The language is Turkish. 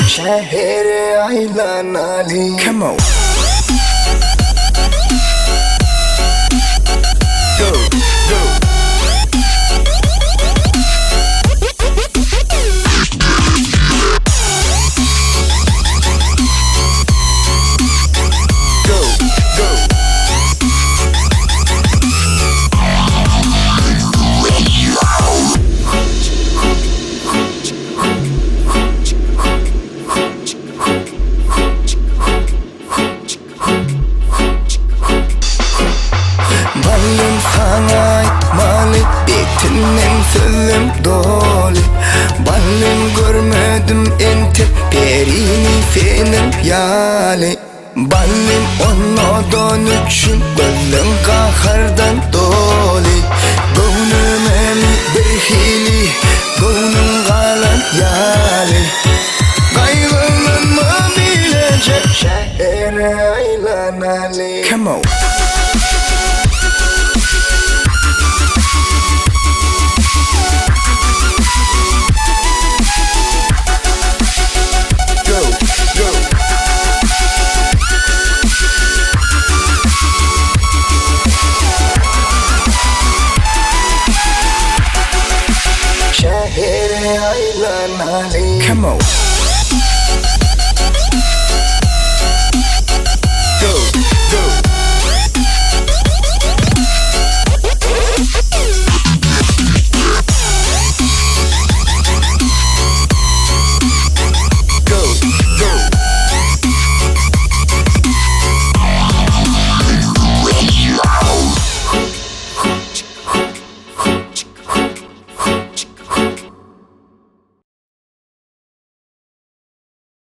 Shahere aylanaly. Come on. Go, go. Balım sana aitmalı, betinden sözüm dolu. Balım görmedim ente, perini fenim yali. Balım onlardan üçün, balım kahardan dolu. Gönlüm emi behili, gönlüm kalan yali. Kaygılanma bilecek, şehre aylanaly. Come on. Shahere aylanaly. Come on.